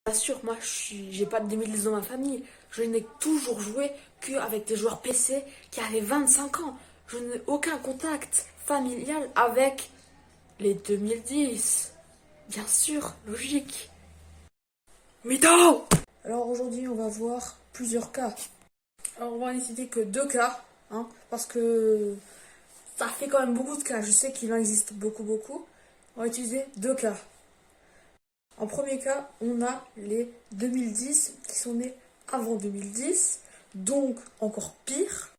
Bien sûr, moi, j'ai pas de 2010 dans ma famille. Je n'ai toujours joué qu'avec des joueurs PC qui avaient 25 ans. Je n'ai aucun contact familial avec les 2010. Bien sûr, logique. Mytho! Alors aujourd'hui, on va voir plusieurs cas. Alors on va en citer que deux cas, hein, parce que ça fait quand même beaucoup de cas. Je sais qu'il en existe beaucoup. On va utiliser deux cas. En premier cas, on a les 2010 qui sont nés avant 2010, donc encore pire.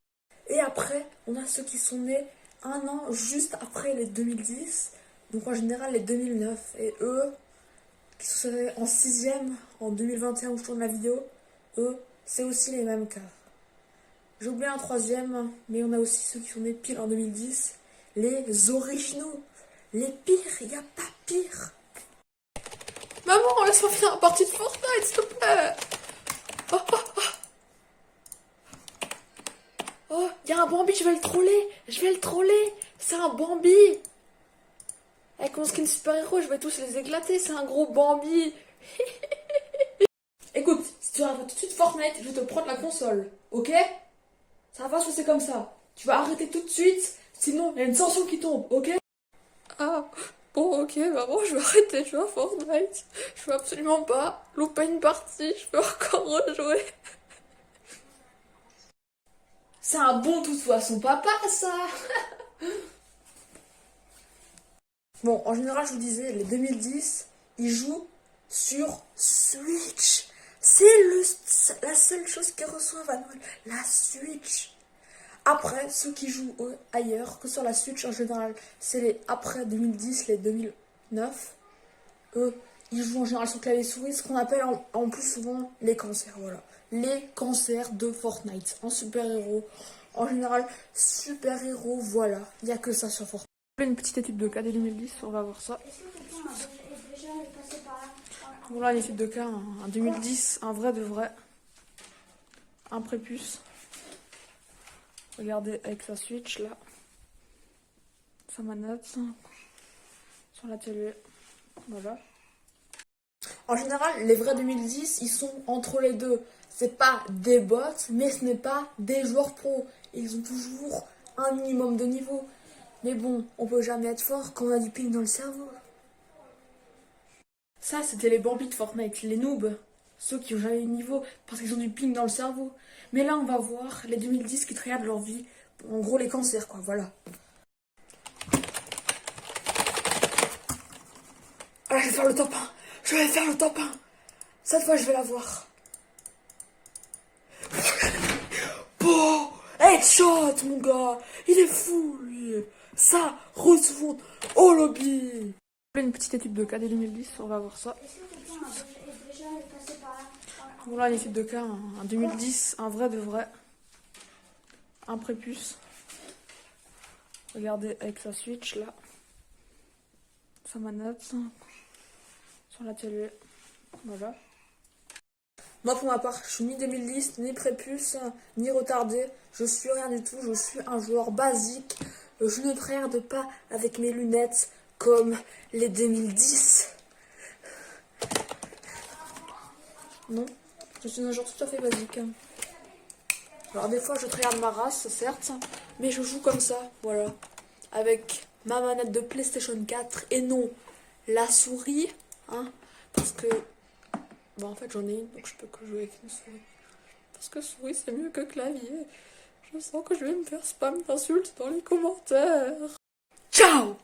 Et après, on a ceux qui sont nés un an juste après les 2010, donc en général les 2009. Et eux, qui sont en sixième en 2021 où je tourne la vidéo, eux, c'est aussi les mêmes cas. J'ai oublié un troisième, mais on a aussi ceux qui sont nés pile en 2010, les originaux, les pires, il n'y a pas pire. Maman, laisse-moi finir la partie de Fortnite, s'il te plaît. Oh, il y a un Bambi, je vais le troller, c'est un Bambi. Avec mon skin super-héros, je vais tous les éclater, c'est un gros Bambi. Écoute, si tu arrêtes tout de suite Fortnite, je vais te prendre la console, ok? Ça va pas se passer comme ça. Tu vas arrêter tout de suite, sinon il y a une sanction qui tombe, ok? Ah, bon, ok, maman, je vais arrêter de jouer à Fortnite. Je veux absolument pas louper une partie, je veux encore rejouer. C'est un bon toutou à son papa, ça. Bon, en général, je vous disais, les 2010, ils jouent sur Switch. C'est la seule chose qu'ils reçoivent à Noël, la Switch. Après, ceux qui jouent ailleurs que sur la Switch, en général, c'est les après 2010, les 2009. Eux, ils jouent en général sur clavier souris, ce qu'on appelle en plus souvent les cancers, voilà. Les cancers de Fortnite, en super-héros. En général, super-héros, voilà. Il n'y a que ça sur Fortnite. Une petite étude de cas des 2010, on va voir ça. Voilà une étude de cas, un 2010, un vrai de vrai. Un prépuce. Regardez avec sa Switch là. Sa manette. Sur la télé. Voilà. En général, les vrais 2010, ils sont entre les deux. C'est pas des bots, mais ce n'est pas des joueurs pros. Ils ont toujours un minimum de niveau. Mais bon, on peut jamais être fort quand on a du ping dans le cerveau. Ça, c'était les Bambis de Fortnite, les noobs. Ceux qui ont jamais eu de niveau parce qu'ils ont du ping dans le cerveau. Mais là, on va voir les 2010 qui regardent leur vie. En gros, les cancers, quoi, voilà. Ah, je vais faire le top 1. Je vais faire le top 1. Cette fois, je vais l'avoir. Oh, headshot, mon gars. Il est fou, lui. Ça, retourne au lobby. Une petite étude de cas des 2010, on va voir ça. Voilà une étude de cas, un 2010, un vrai de vrai. Un prépuce. Regardez avec sa Switch là. Sa manette. Sur la télé. Voilà. Moi pour ma part, je suis ni 2010, ni prépuce, ni retardé. Je suis rien du tout, je suis un joueur basique. Je ne regarde pas avec mes lunettes comme les 2010. Non, je suis un joueur tout à fait basique. Alors des fois je regarde ma race, certes, mais je joue comme ça, voilà. Avec ma manette de PlayStation 4 et non la souris, hein, parce que en fait j'en ai une, donc je peux que jouer avec une souris. Parce que souris c'est mieux que clavier. Je sens que je vais me faire spam d'insultes dans les commentaires. Ciao!